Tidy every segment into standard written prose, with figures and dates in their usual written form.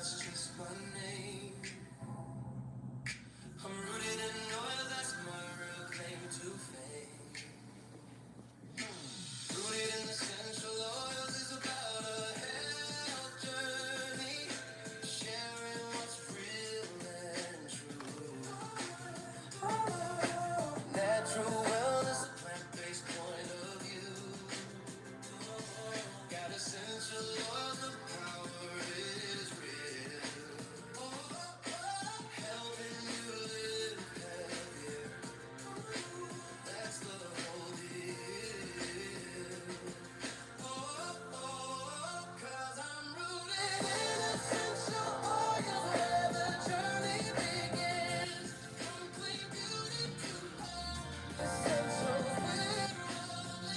that's just my name. I'm rooted in oil, that's my real claim to fame. Rooted in essential oils is about a health journey, sharing what's real and true. Natural wellness, a plant-based point of view. Got essential oils, the power is real. Helping you live healthier, that's the whole deal. Cause I'm rooted in essential oils where the journey begins. From clean beauty to essentials we're rolling.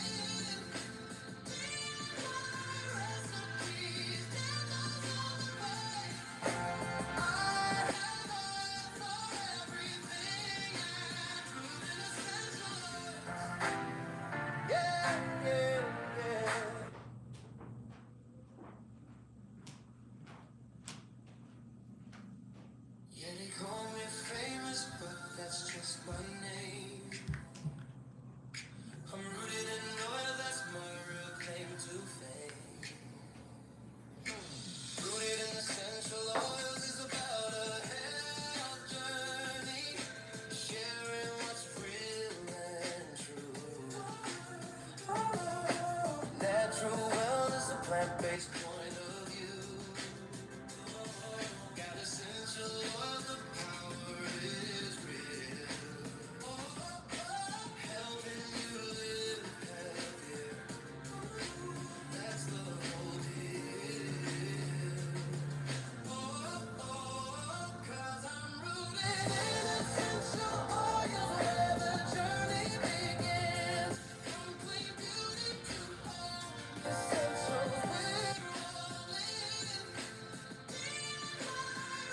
Recipes, demos on the way. I have oil for everything and rooted essential oils. Yeah, yeah, yeah. Yeah, they call me famous, but that's just my name. I'm rooted in oil, that's my real claim to fame. Rooted in essential oils is about a health journey, sharing what's real and true. Natural wellness, a plant-based point of view. Got essential oils, the power is real. Helping you live healthier, that's the whole deal. Cause I'm rooted in essential oils where the journey begins. From clean beauty to essentials we're rolling.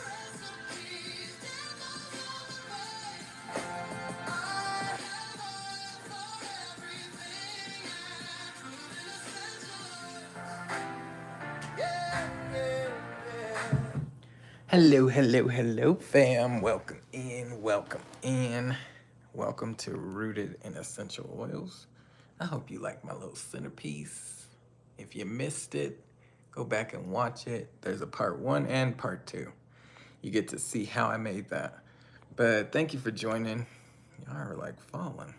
Recipes, demos on the way. I have oil for everything and rooted essential oils. Yeah, yeah, yeah. Hello, hello, hello, fam. Welcome in, welcome in. Welcome to Rooted in Essential Oils. I hope you like my little centerpiece. If you missed it, go back and watch it. There's a part one and part two. You get to see how I made that. But thank you for joining. Y'all are like falling.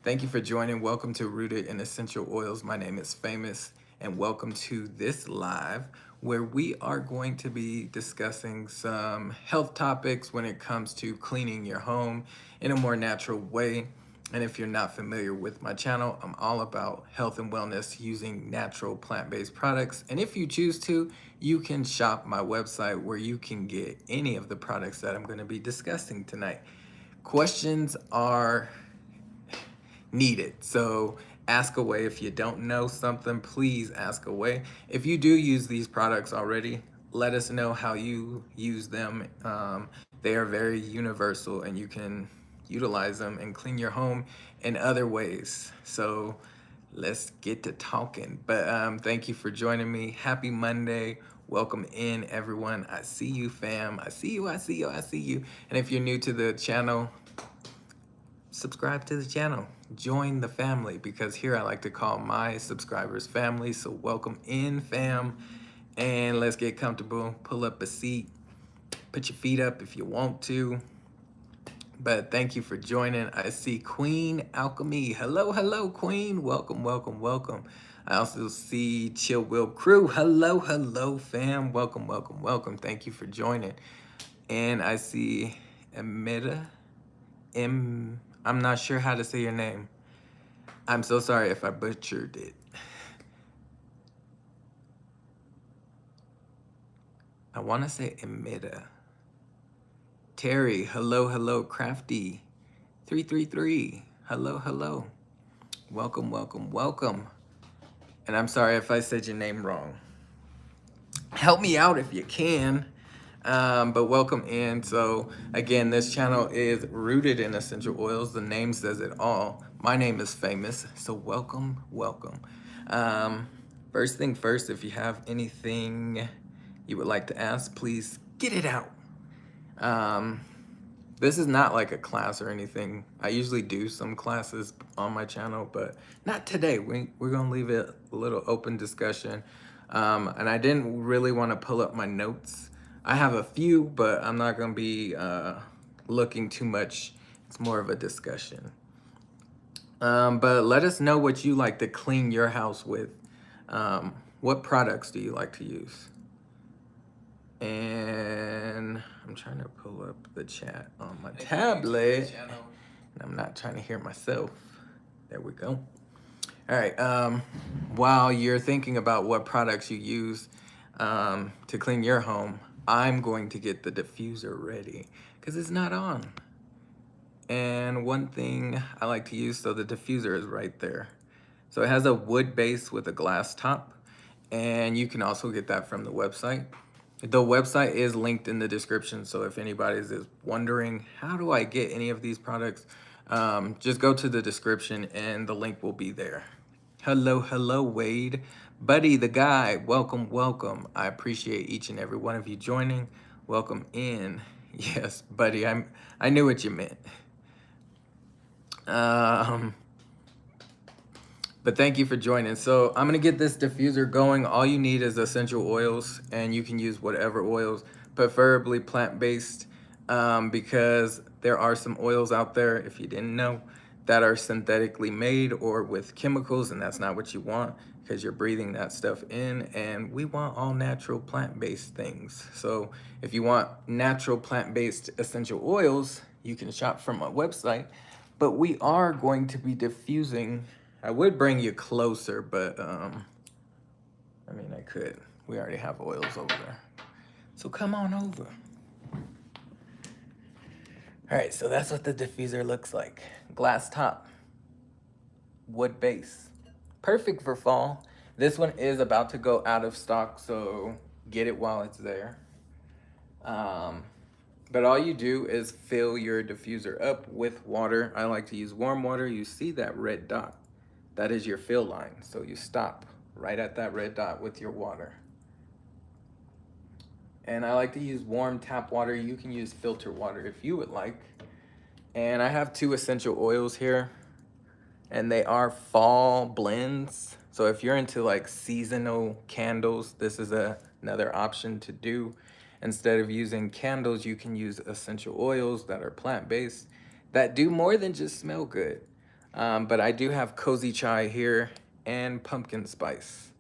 Thank you for joining. Welcome to Rooted in Essential Oils. My name is Famous, and welcome to this live where we are going to be discussing some health topics when it comes to cleaning your home in a more natural way. And if you're not familiar with my channel, I'm all about health and wellness using natural plant-based products. And if you choose to, you can shop my website where you can get any of the products that I'm going to be discussing tonight. Questions are needed. So ask away. If you don't know something, please ask away. If you do use these products already, let us know how you use them. They are very universal and you can utilize them and clean your home in other ways. So let's get to talking. But thank you for joining me. Happy Monday. Welcome in, everyone. I see you, fam. I see you, I see you, I see you. And if you're new to the channel, subscribe to the channel. Join the family, because here I like to call my subscribers family. So welcome in, fam. And let's get comfortable. Pull up a seat. Put your feet up if you want to. But thank you for joining. I see Queen Alchemy. Hello, hello, Queen. Welcome, welcome, welcome. I also see Chill Will Crew. Hello, hello, fam. Welcome, welcome, welcome. Thank you for joining. And I see Amida. I'm not sure how to say your name. I'm so sorry if I butchered it. I want to say Amida. Terry, hello, hello, Crafty. 333, hello, hello. Welcome, welcome, welcome. And I'm sorry if I said your name wrong. Help me out if you can. But welcome in. So again, this channel is Rooted in Essential Oils. The name says it all. My name is Famous, so welcome, welcome. For First thing first, if you have anything you would like to ask, please get it out. This is not like a class or anything. I usually do some classes on my channel, but not today. We're gonna leave it a little open discussion. And I didn't really want to pull up my notes. I have a few, but I'm not gonna be looking too much. It's more of a discussion. But let us know what you like to clean your house with. What products do you like to use? And I'm trying to pull up the chat on my tablet. And I'm not trying to hear myself. There we go. All right. While you're thinking about what products you use to clean your home, I'm going to get the diffuser ready because it's not on. And one thing I like to use, so the diffuser is right there. So it has a wood base with a glass top, and you can also get that from the website. The website is linked in the description, so if anybody is wondering, how do I get any of these products? Just go to the description and the link will be there. Hello, Wade. Buddy, the guy, welcome. I appreciate each and every one of you joining. Welcome in. Yes, buddy, I knew what you meant. But thank you for joining. So I'm gonna get this diffuser going. All you need is essential oils, and you can use whatever oils, preferably plant-based, because there are some oils out there, if you didn't know, that are synthetically made or with chemicals, and that's not what you want because you're breathing that stuff in, and we want all natural plant-based things. So if you want natural plant-based essential oils, you can shop from my website, but we are going to be diffusing. I would bring you closer, but I mean, I could. We already have oils over there. So come on over. All right, so that's what the diffuser looks like. Glass top, wood base. Perfect for fall. This one is about to go out of stock, so get it while it's there. But all you do is fill your diffuser up with water. I like to use warm water. You see that red dot? That is your fill line. So you stop right at that red dot with your water. And I like to use warm tap water. You can use filter water if you would like. And I have 2 essential oils here, and they are fall blends. So if you're into like seasonal candles, this is another option to do. Instead of using candles, you can use essential oils that are plant-based that do more than just smell good. But I do have cozy chai here and pumpkin spice.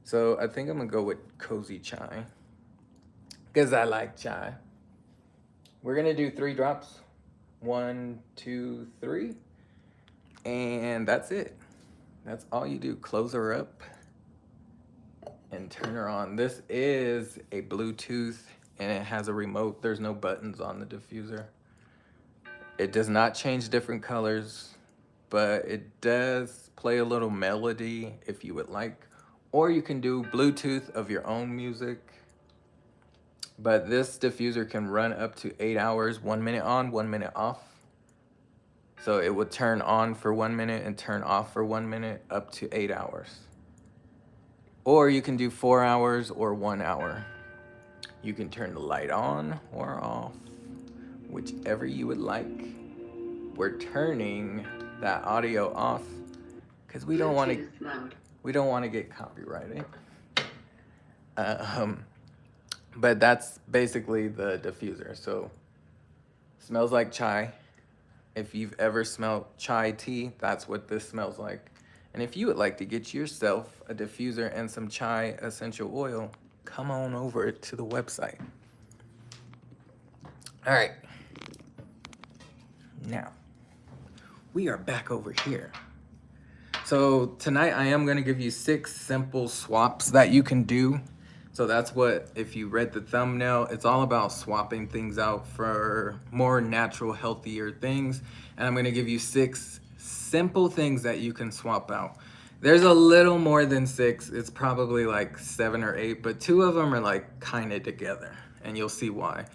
So I think I'm gonna go with cozy chai because I like chai. We're gonna do 3 drops. 1, 2, 3. And that's it. That's all you do. Close her up and turn her on. This is a Bluetooth and it has a remote. There's no buttons on the diffuser. It does not change different colors, but it does play a little melody if you would like. Or you can do Bluetooth of your own music. But this diffuser can run up to 8 hours, 1 minute on, 1 minute off. So it would turn on for 1 minute and turn off for 1 minute, up to 8 hours. Or you can do 4 hours or 1 hour. You can turn the light on or off, whichever you would like. We're turning that audio off because we don't want to get copyrighted. But that's basically the diffuser. So smells like chai. If you've ever smelled chai tea, that's what this smells like. And if you would like to get yourself a diffuser and some chai essential oil, come on over to the website. All right. Now, we are back over here. So tonight I am gonna give you 6 simple swaps that you can do. So that's what, if you read the thumbnail, it's all about swapping things out for more natural, healthier things. And I'm gonna give you 6 simple things that you can swap out. There's a little more than 6, it's probably like 7 or 8, but 2 of them are like kind of together and you'll see why.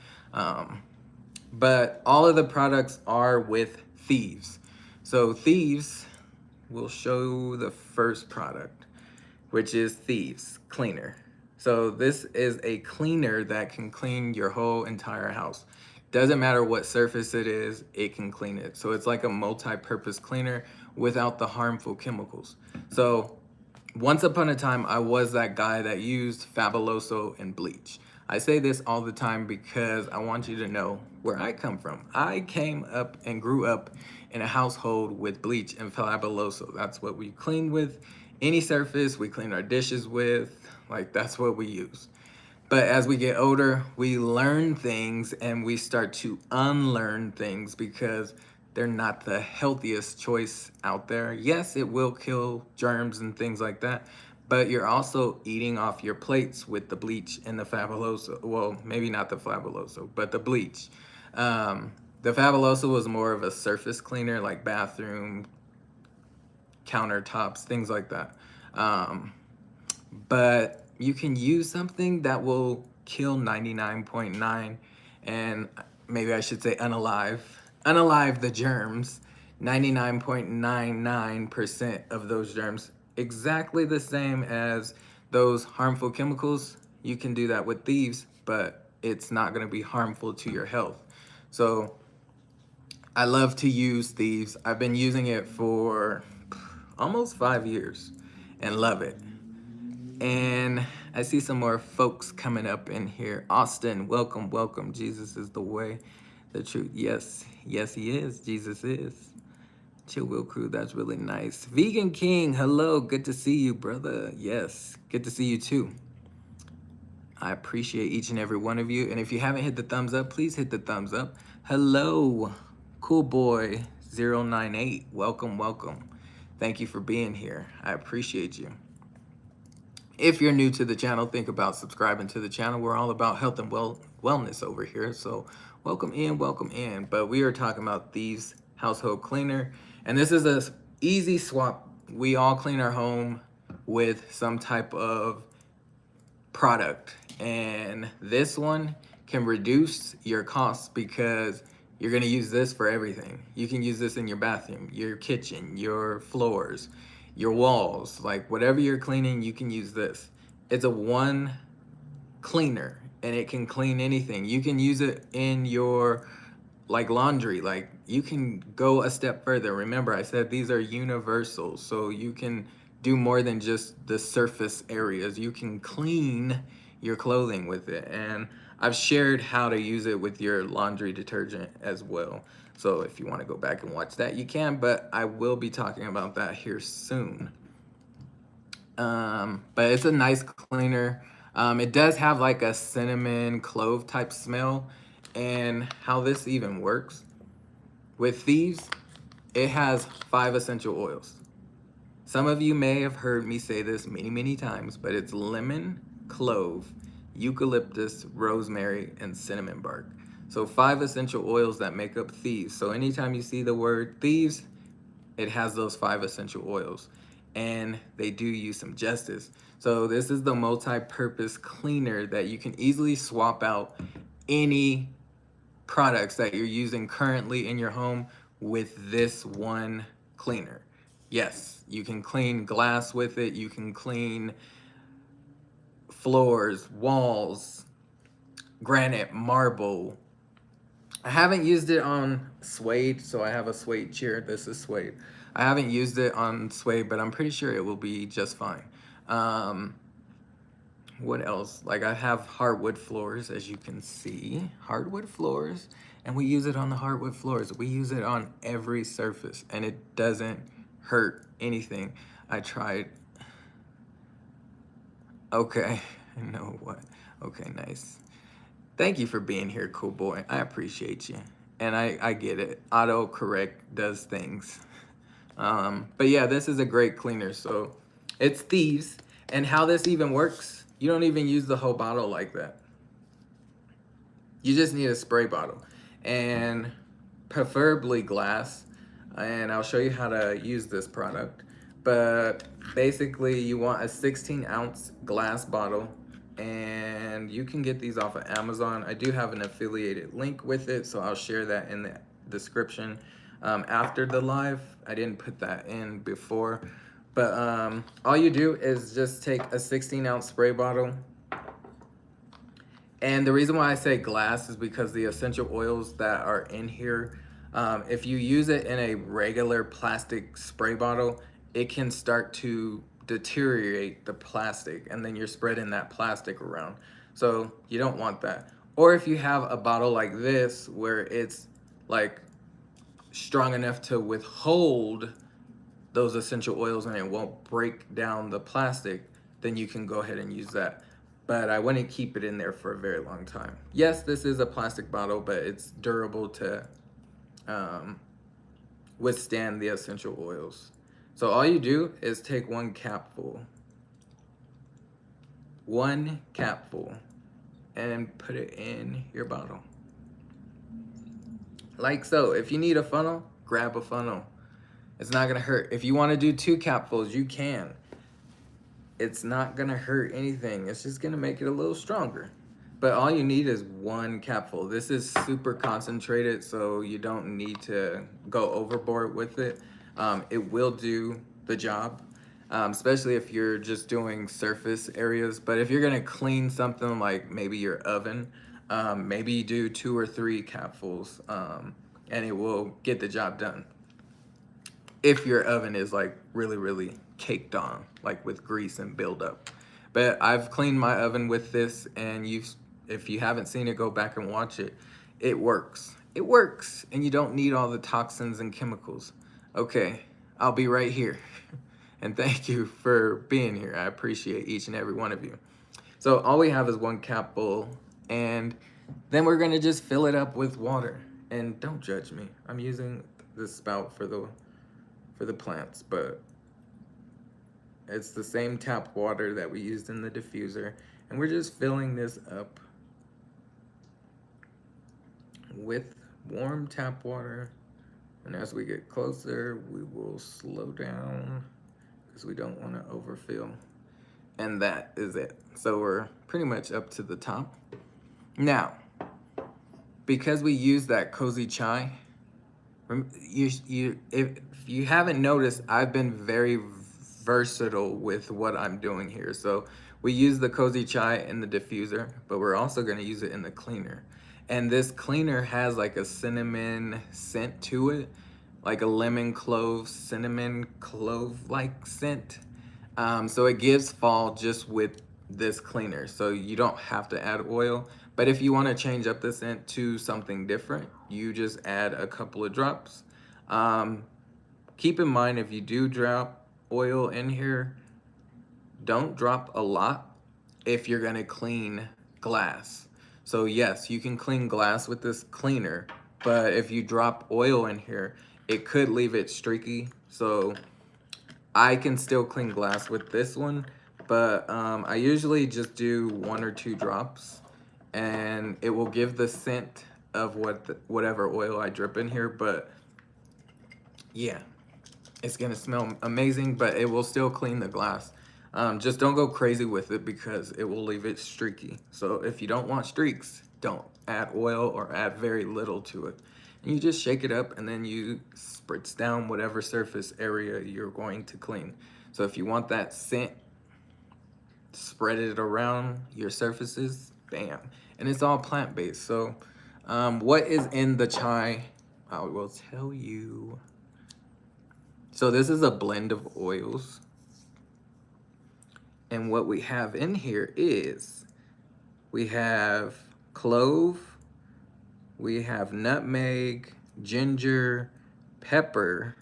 But all of the products are with Thieves. So Thieves will show the first product. which is Thieves Cleaner. So this is a cleaner that can clean your whole entire house. Doesn't matter what surface it is, it can clean it. So it's like a multi-purpose cleaner without the harmful chemicals. So once upon a time, I was that guy that used Fabuloso and bleach. I say this all the time because I want you to know where I come from. I came up and grew up in a household with bleach and Fabuloso. That's what we cleaned with. Any surface we clean our dishes with, like that's what we use. But as we get older, we learn things and we start to unlearn things because they're not the healthiest choice out there. Yes, it will kill germs and things like that, but you're also eating off your plates with the bleach and the Fabuloso. Well, maybe not the Fabuloso, but the bleach. The Fabuloso was more of a surface cleaner, like bathroom, countertops, things like that. But you can use something that will kill 99.9, and maybe I should say unalive the germs, 99.99% of those germs, exactly the same as those harmful chemicals. You can do that with Thieves, but it's not going to be harmful to your health. So I love to use Thieves. I've been using it for almost 5 years and love it. And I see some more folks coming up in here. Austin, welcome, welcome. Jesus is the way, the truth. Yes, yes, he is. Jesus is. Chill Will Crew, that's really nice. Vegan King, hello. Good to see you, brother. Yes, good to see you too. I appreciate each and every one of you. And if you haven't hit the thumbs up, please hit the thumbs up. Hello, Cool Boy 098. Welcome, welcome. Thank you for being here. I appreciate you. If you're new to the channel, think about subscribing to the channel. We're all about health and wellness over here. So welcome in, welcome in. But we are talking about Thieves Household Cleaner. And this is a easy swap. We all clean our home with some type of product. And this one can reduce your costs because you're gonna use this for everything. You can use this in your bathroom, your kitchen, your floors, your walls, like whatever you're cleaning, you can use this. It's a one cleaner and it can clean anything. You can use it in your like laundry, like you can go a step further. Remember, I said these are universal, so you can do more than just the surface areas. You can clean your clothing with it. And I've shared how to use it with your laundry detergent as well. So if you want to go back and watch that, you can, but I will be talking about that here soon. But it's a nice cleaner. It does have like a cinnamon clove type smell. And how this even works with Thieves, it has 5 essential oils. Some of you may have heard me say this many times, but it's lemon, clove, eucalyptus, rosemary, and cinnamon bark. So 5 essential oils that make up Thieves. So anytime you see the word Thieves, it has those 5 essential oils. And they do you some justice. So this is the multi-purpose cleaner that you can easily swap out any products that you're using currently in your home with this one cleaner. Yes, you can clean glass with it. You can clean floors, walls, granite, marble. I haven't used it on suede, so I have a suede chair. This is suede. I haven't used it on suede, but I'm pretty sure it will be just fine. What else? Like I have hardwood floors, as you can see, hardwood floors, and we use it on the hardwood floors. We use it on every surface and it doesn't hurt anything. I tried. Okay, I know what. Okay, nice. Thank you for being here, cool boy. I appreciate you. And I get it. Autocorrect does things. But yeah, this is a great cleaner. So it's Thieves. And how this even works, you don't even use the whole bottle like that. You just need a spray bottle and preferably glass. And I'll show you how to use this product. But basically you want a 16-ounce glass bottle and you can get these off of Amazon. I do have an affiliated link with it, so I'll share that in the description after the live. I didn't put that in before, But all you do is just take a 16-ounce spray bottle. And the reason why I say glass is because the essential oils that are in here, if you use it in a regular plastic spray bottle, it can start to deteriorate the plastic, and then you're spreading that plastic around. So you don't want that. Or if you have a bottle like this where it's like strong enough to withhold those essential oils and it won't break down the plastic, then you can go ahead and use that. But I wouldn't keep it in there for a very long time. Yes, this is a plastic bottle, but it's durable to um, withstand the essential oils. So all you do is take one capful, and put it in your bottle. Like so. If you need a funnel, grab a funnel. It's not gonna hurt. If you wanna do 2 capfuls, you can. It's not gonna hurt anything. It's just gonna make it a little stronger. But all you need is 1 capful. This is super concentrated, so you don't need to go overboard with it. It will do the job, especially if you're just doing surface areas. But if you're gonna clean something like maybe your oven, maybe you do 2 or 3 capfuls, and it will get the job done. If your oven is like really, really caked on, like with grease and buildup. But I've cleaned my oven with this, and if you haven't seen it, go back and watch it. It works. It works, and you don't need all the toxins and chemicals. Okay, I'll be right here. And thank you for being here. I appreciate each and every one of you. So all we have is 1 capful, and then we're gonna just fill it up with water. And don't judge me. I'm using this spout for the plants, but it's the same tap water that we used in the diffuser, and we're just filling this up with warm tap water. And as we get closer, we will slow down because we don't want to overfill. And that is it. So we're pretty much up to the top. Now, because we use that cozy chai, if you haven't noticed, I've been very versatile with what I'm doing here. So we use the cozy chai in the diffuser, but we're also going to use it in the cleaner. And this cleaner has like a cinnamon scent to it, like a lemon clove, cinnamon clove like scent. So it gives fall just with this cleaner. So you don't have to add oil. But if you want to change up the scent to something different, you just add a couple of drops. Keep in mind, if you do drop oil in here, don't drop a lot if you're gonna clean glass. So yes, you can clean glass with this cleaner, but if you drop oil in here, it could leave it streaky. So I can still clean glass with this one, but I usually just do 1 or 2 drops, and it will give the scent of whatever oil I drip in here. But yeah, it's gonna smell amazing, but it will still clean the glass. Just don't go crazy with it because it will leave it streaky. So if you don't want streaks, don't add oil or add very little to it. And you just shake it up, and then you spritz down whatever surface area you're going to clean. So if you want that scent, spread it around your surfaces, bam. And it's all plant-based. So what is in the chai? I will tell you. So this is a blend of oils. And what we have in here is, we have clove, we have nutmeg, ginger, pepper,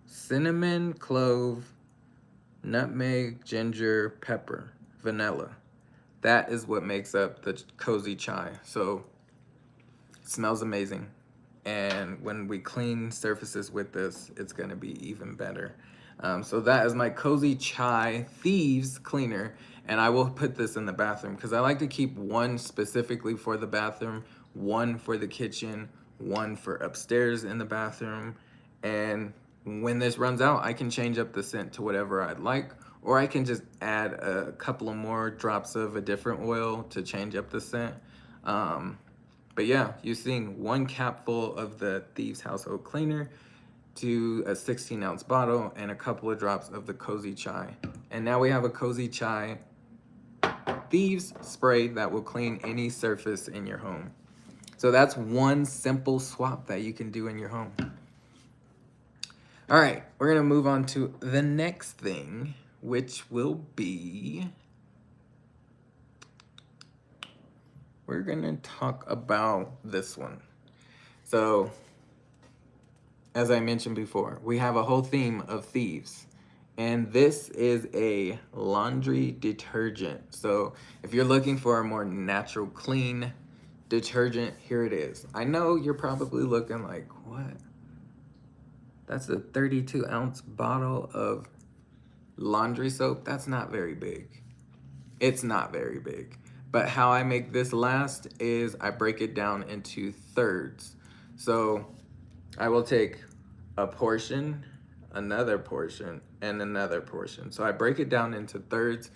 cinnamon, clove, nutmeg, ginger, pepper, vanilla. That is what makes up the cozy chai. So it smells amazing. And when we clean surfaces with this, it's gonna be even better. So that is my cozy chai Thieves cleaner. And I will put this in the bathroom because I like to keep 1 specifically for the bathroom, 1 for the kitchen, 1 for upstairs in the bathroom. And when this runs out, I can change up the scent to whatever I'd like, or I can just add a couple of more drops of a different oil to change up the scent. But yeah, you've seen 1 capful of the Thieves household cleaner to a 16-ounce bottle and a couple of drops of the cozy chai. And now we have a cozy chai Thieves spray that will clean any surface in your home. So that's one simple swap that you can do in your home. All right, we're gonna move on to the next thing, which will be, we're gonna talk about this one. So, as I mentioned before, we have a whole theme of thieves. And this is a laundry detergent. So if you're looking for a more natural, clean detergent, here it is. I know you're probably looking like, what? That's a 32-ounce bottle of laundry soap. That's not very big. It's not very big. But how I make this last is I break it down into thirds. So I will take a portion, another portion, and another portion. So I break it down into thirds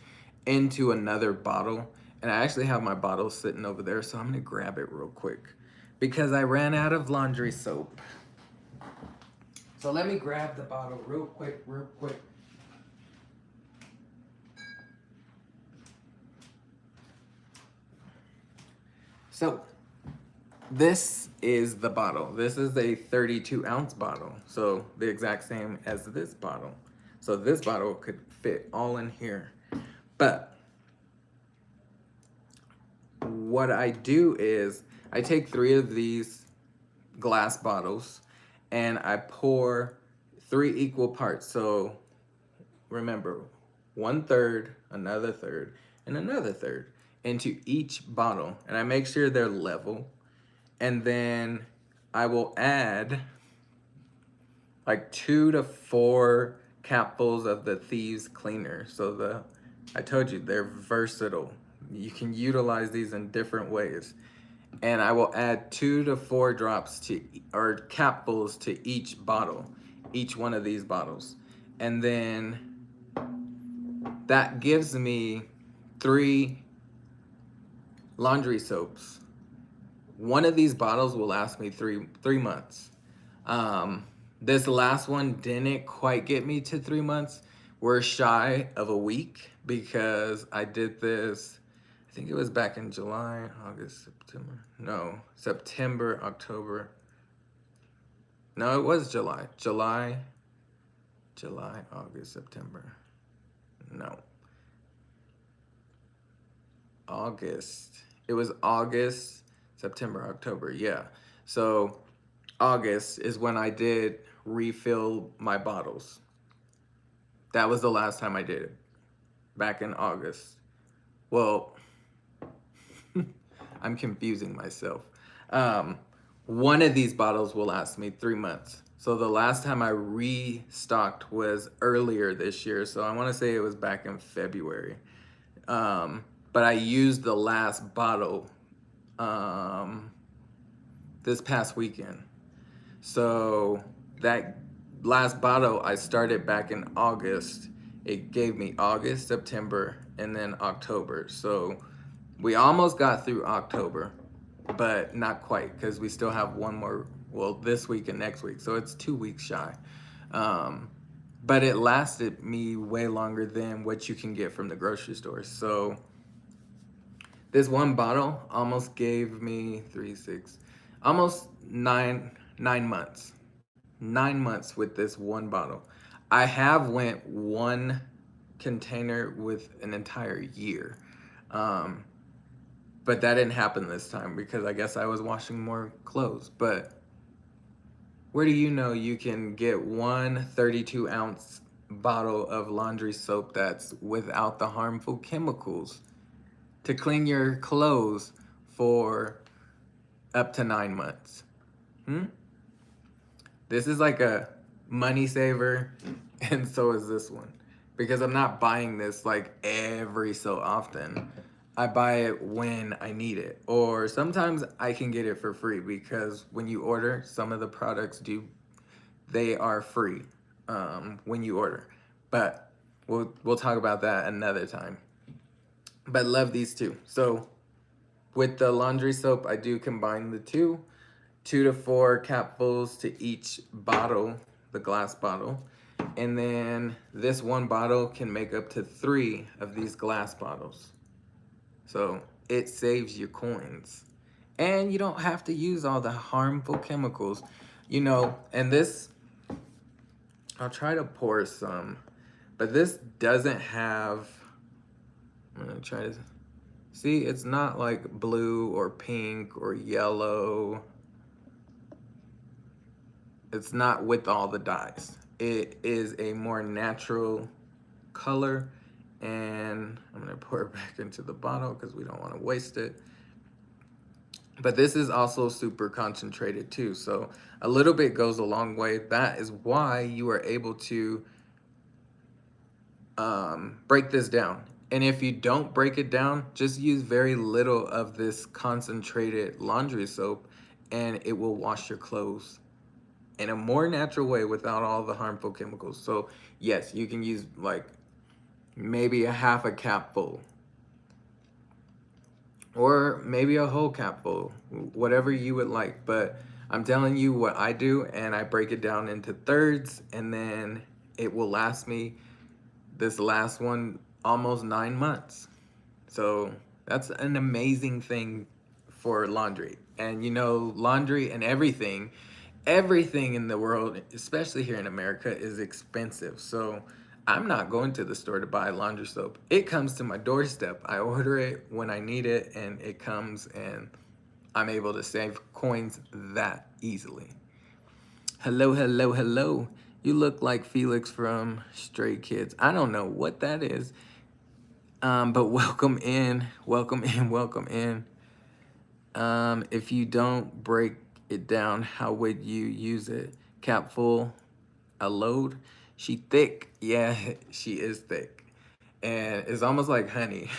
into another bottle. And I actually have my bottle sitting over there, so I'm gonna grab it real quick because I ran out of laundry soap. So let me grab the bottle real quick, real quick. So this is the bottle. This is a 32-ounce bottle. So the exact same as this bottle. So this bottle could fit all in here. But what I do is I take 3 of these glass bottles and I pour 3 equal parts. So remember, 1/3, another third, and another third into each bottle. And I make sure they're level. And then I will add like 2 to 4 capfuls of the Thieves cleaner. So I told you, they're versatile. You can utilize these in different ways. And I will add 2 to 4 drops or capfuls to each bottle, each one of these bottles. And then that gives me 3 laundry soaps. One of these bottles will last me three months. This last one didn't quite get me to 3 months. We're shy of a week because I did this, I think it was back in July, August, September. No, September, October. No, it was July. July, August, September. No. August. It was August, September, October. Yeah. So August is when I did refill my bottles. That was the last time I did it. Back in August. Well, I'm confusing myself. One of these bottles will last me 3 months. So the last time I restocked was earlier this year. So I want to say it was back in February. But I used the last bottle this past weekend. So that last bottle I started back in August. It gave me August, September, and then October. So we almost got through October, but not quite because we still have one more, well, this week and next week. So it's 2 weeks shy. But it lasted me way longer than what you can get from the grocery store. So this one bottle almost gave me almost nine months. 9 months with this one bottle. I have went one container with an entire year. But that didn't happen this time because I guess I was washing more clothes. But where do you know you can get one 32-ounce bottle of laundry soap that's without the harmful chemicals to clean your clothes for up to 9 months? This is like a money saver, and so is this one. Because I'm not buying this like every so often. I buy it when I need it. Or sometimes I can get it for free because when you order, some of the products they are free when you order. But we'll talk about that another time. But love these two. So with the laundry soap, I do combine the two to four capfuls to each bottle, the glass bottle. And then this one bottle can make up to 3 of these glass bottles. So it saves you coins. And you don't have to use all the harmful chemicals. You know, and this, I'll try to pour some, but this doesn't have, I'm gonna try to, see, it's not like blue or pink or yellow. It's not with all the dyes. It is a more natural color, and I'm gonna pour it back into the bottle because we don't want to waste it. But this is also super concentrated too, so a little bit goes a long way. That is why you are able to break this down. And if you don't break it down, just use very little of this concentrated laundry soap and it will wash your clothes in a more natural way without all the harmful chemicals. So yes, you can use like maybe a half a capful or maybe a whole capful, whatever you would like. But I'm telling you what I do, and I break it down into thirds, and then it will last me, this last one, almost 9 months. So that's an amazing thing for laundry. And you know, laundry and everything in the world, especially here in America, is expensive. So I'm not going to the store to buy laundry soap. It comes to my doorstep. I order it when I need it and it comes, and I'm able to save coins that easily. Hello, hello, hello. You look like Felix from Stray Kids. I don't know what that is. But welcome in, welcome in, welcome in. If you don't break it down, how would you use it? Capful, a load. She thick. Yeah, she is thick. And it's almost like honey.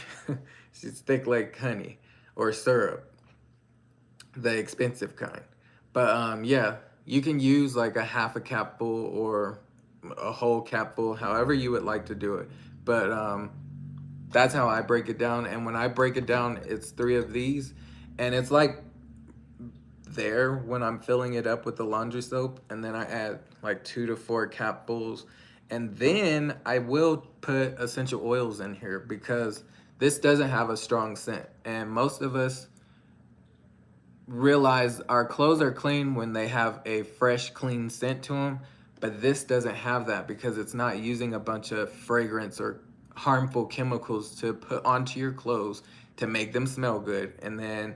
She's thick like honey or syrup, the expensive kind. But yeah, you can use like a half a capful or a whole capful, however you would like to do it. But that's how I break it down. And when I break it down, it's 3 of these. And it's like there when I'm filling it up with the laundry soap. And then I add like 2 to 4 capfuls. And then I will put essential oils in here because this doesn't have a strong scent. And most of us realize our clothes are clean when they have a fresh, clean scent to them. But this doesn't have that because it's not using a bunch of fragrance or harmful chemicals to put onto your clothes to make them smell good. And then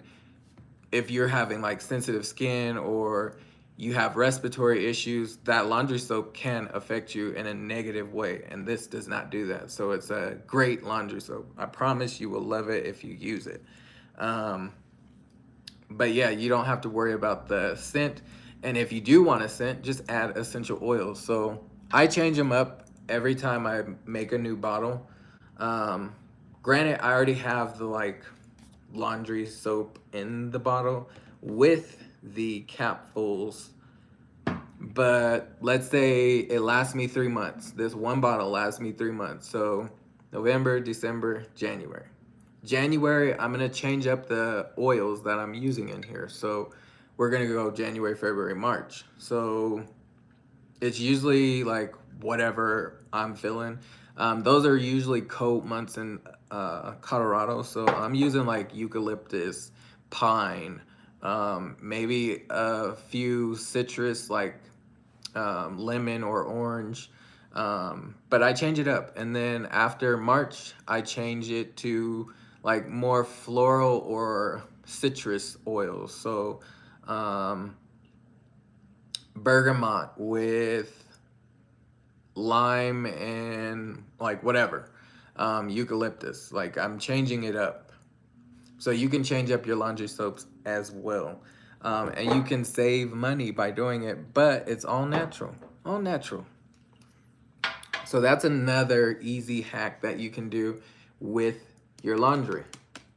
if you're having like sensitive skin or you have respiratory issues, that laundry soap can affect you in a negative way. And this does not do that. So it's a great laundry soap. I promise you will love it if you use it. But yeah, you don't have to worry about the scent. And if you do want a scent, just add essential oils. So I change them up every time I make a new bottle. Um, Granted, I already have the like laundry soap in the bottle with the capfuls, but let's say it lasts me 3 months. This one bottle lasts me 3 months. So November, December, January. January, I'm gonna change up the oils that I'm using in here. So we're gonna go January, February, March. So it's usually like whatever I'm feeling. Those are usually cold months in Colorado. So I'm using like eucalyptus, pine, maybe a few citrus like lemon or orange. But I change it up. And then after March, I change it to like more floral or citrus oils. So bergamot with lime and like whatever, eucalyptus. Like I'm changing it up. So you can change up your laundry soaps as well. And you can save money by doing it, but it's all natural, all natural. So that's another easy hack that you can do with your laundry,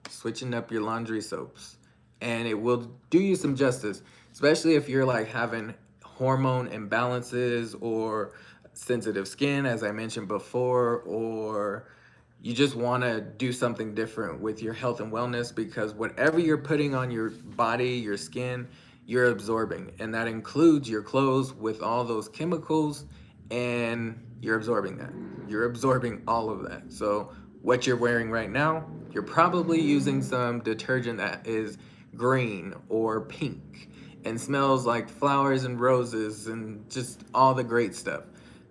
switching up your laundry soaps. And it will do you some justice, especially if you're like having hormone imbalances or sensitive skin, as I mentioned before, or you just want to do something different with your health and wellness, because whatever you're putting on your body, your skin, you're absorbing. And that includes your clothes with all those chemicals, and you're absorbing that. You're absorbing all of that. So what you're wearing right now, you're probably using some detergent that is green or pink and smells like flowers and roses and just all the great stuff.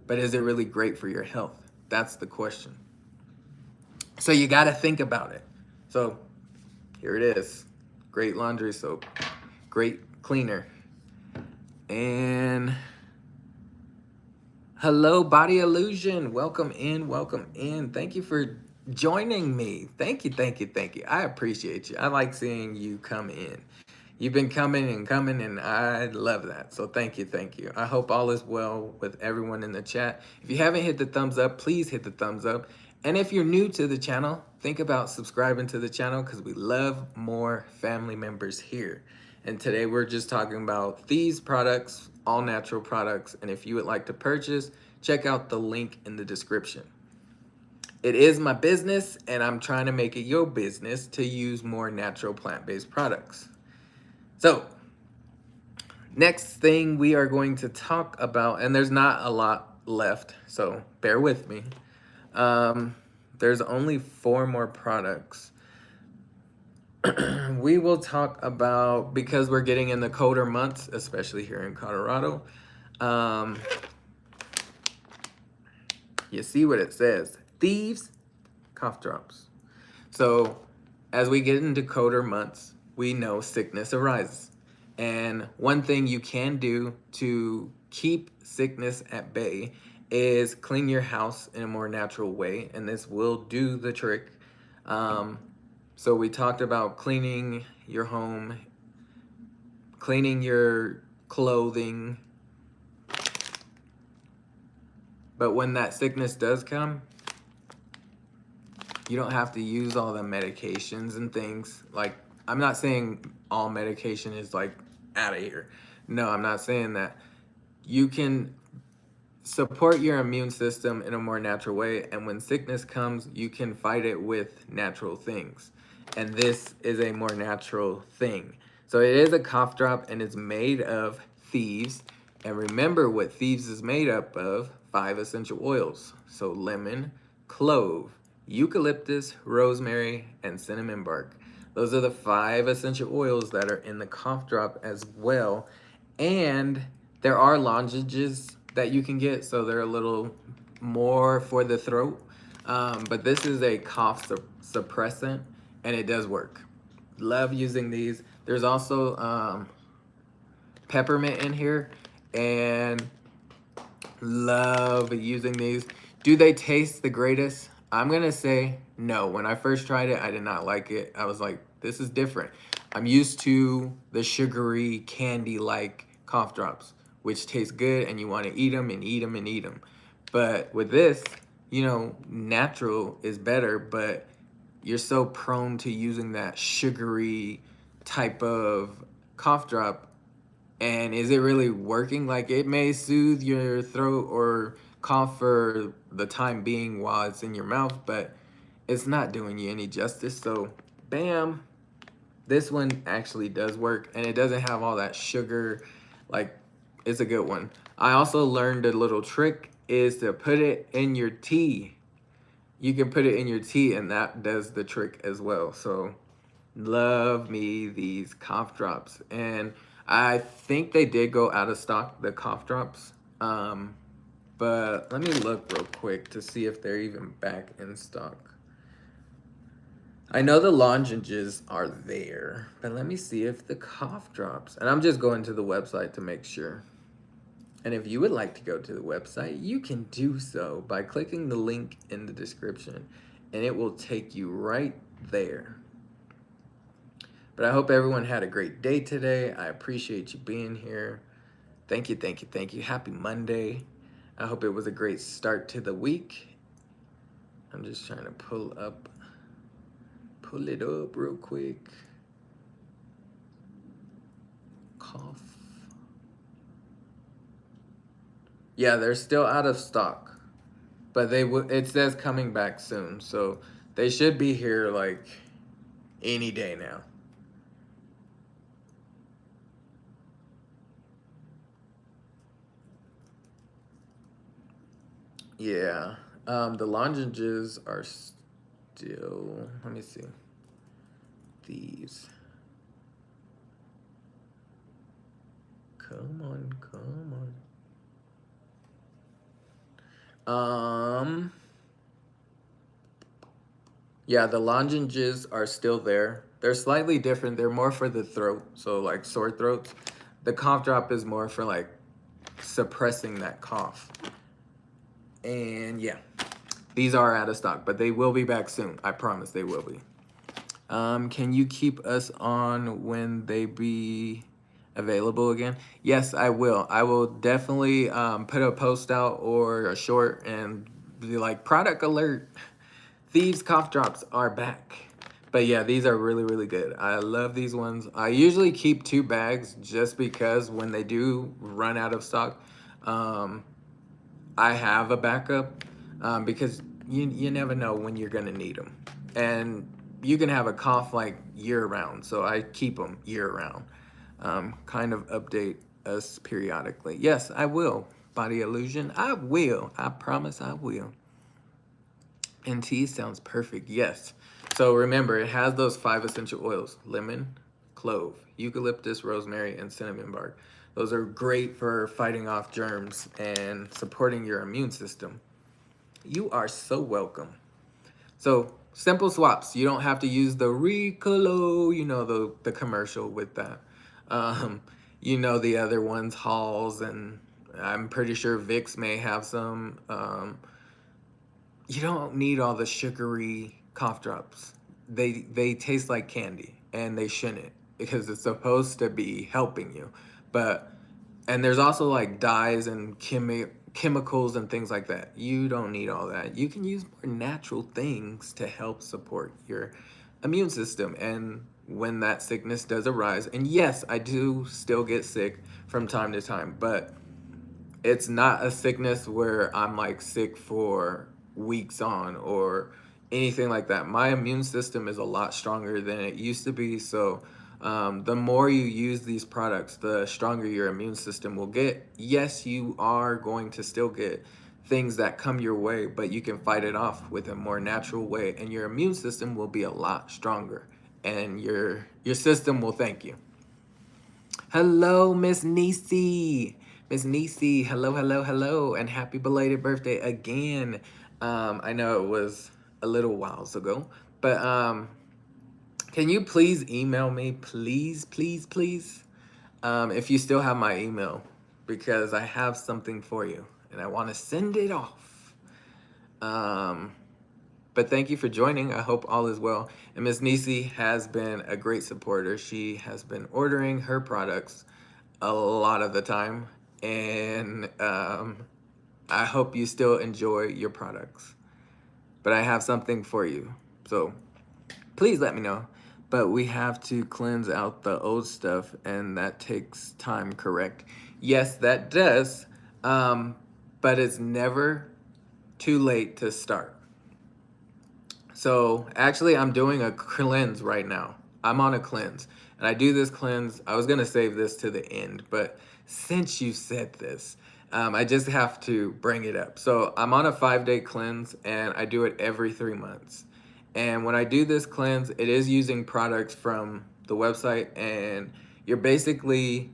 But is it really great for your health? That's the question. So you got to think about it. So here it is. Great laundry soap. Great cleaner. And hello, Body Illusion. Welcome in. Welcome in. Thank you for joining me. Thank you. Thank you. Thank you. I appreciate you. I like seeing you come in. You've been coming, and I love that. So thank you, thank you. I hope all is well with everyone in the chat. If you haven't hit the thumbs up, please hit the thumbs up. And if you're new to the channel, think about subscribing to the channel, because we love more family members here. And today we're just talking about Thieves products, all natural products. And if you would like to purchase, check out the link in the description. It is my business, and I'm trying to make it your business to use more natural plant-based products. So, next thing we are going to talk about, and there's not a lot left, so bear with me. There's only 4 more products. We will talk about, because we're getting in the colder months, especially here in Colorado. You see what it says, Thieves cough drops. So as we get into colder months, we know sickness arises. And one thing you can do to keep sickness at bay is clean your house in a more natural way, and this will do the trick. So we talked about cleaning your home, cleaning your clothing. But when that sickness does come, you don't have to use all the medications and things. Like, I'm not saying all medication is like out of here. No, I'm not saying that. You can support your immune system in a more natural way, and when sickness comes, you can fight it with natural things. And this is a more natural thing. So it is a cough drop, and it's made of Thieves. And remember what Thieves is made up of: 5 essential oils. So lemon, clove, eucalyptus, rosemary, and cinnamon bark. Those are the 5 essential oils that are in the cough drop as well. And there are lozenges that you can get, so they're a little more for the throat. But this is a cough suppressant, and it does work. Love using these. There's also peppermint in here, and love using these. Do they taste the greatest? I'm gonna say no. When I first tried it, I did not like it. I was like, this is different. I'm used to the sugary candy-like cough drops, which taste good, and you want to eat them and eat them and eat them. But with this, you know, natural is better, but you're so prone to using that sugary type of cough drop. And is it really working? Like, it may soothe your throat or cough for the time being while it's in your mouth, but it's not doing you any justice. So, bam, this one actually does work, and it doesn't have all that sugar. Like, it's a good one. I also learned a little trick is to put it in your tea. You can put it in your tea, and that does the trick as well. So love me these cough drops. And I think they did go out of stock, the cough drops. But let me look real quick to see if they're even back in stock. I know the lozenges are there, but let me see if the cough drops. And I'm just going to the website to make sure. And if you would like to go to the website, you can do so by clicking the link in the description, and it will take you right there. But I hope everyone had a great day today. I appreciate you being here. Thank you, thank you, thank you. Happy Monday. I hope it was a great start to the week. I'm just trying to pull it up real quick. Cough. Yeah, they're still out of stock, but it says coming back soon, so they should be here like any day now. Yeah. The lozenges are still. Let me see. Thieves. Come on, come on. Yeah, the lozenges are still there. They're slightly different. They're more for the throat, so like sore throats. The cough drop is more for like suppressing that cough. And yeah, these are out of stock, but they will be back soon. I promise they will be. Can you keep us on when they be available again? Yes, I will. I will definitely put a post out or a short and be like, product alert, Thieves cough drops are back. But yeah, these are really, really good. I love these ones. I usually keep 2 bags just because when they do run out of stock, um, I have a backup because you never know when you're gonna need them, and you can have a cough like year round. So I keep them year round. Kind of update us periodically. Yes, I will. Body illusion. I will. I promise I will. And tea sounds perfect. Yes. So remember, it has those 5 essential oils: lemon, clove, eucalyptus, rosemary, and cinnamon bark. Those are great for fighting off germs and supporting your immune system. You are so welcome. So simple swaps. You don't have to use the Ricolo, the commercial with that. Um, the other ones, Halls, and I'm pretty sure Vicks may have some. You don't need all the sugary cough drops. They taste like candy, and they shouldn't, because it's supposed to be helping you. But and there's also like dyes and chemicals and things like that. You don't need all that. You can use more natural things to help support your immune system. And when that sickness does arise, and yes, I do still get sick from time to time, but it's not a sickness where I'm like sick for weeks on or anything like that. My immune system is a lot stronger than it used to be. So, the more you use these products, the stronger your immune system will get. Yes, you are going to still get things that come your way, but you can fight it off with a more natural way, and your immune system will be a lot stronger, and your system will thank you. Hello, Miss Nisi. Miss Nisi, hello, hello, hello, and happy belated birthday again. I know it was a little whiles ago, but can you please email me, please, please, please, if you still have my email, because I have something for you and I want to send it off. Um, but thank you for joining. I hope all is well. And Miss Nisi has been a great supporter. She has been ordering her products a lot of the time, and I hope you still enjoy your products. But I have something for you, so please let me know. But we have to cleanse out the old stuff, and that takes time, correct? Yes, that does, but it's never too late to start. So actually, I'm doing a cleanse right now. I'm on a cleanse, and I do this cleanse. I was gonna save this to the end, but since you said this, I just have to bring it up. So I'm on a 5-day cleanse, and I do it every 3 months. And when I do this cleanse, it is using products from the website, and you're basically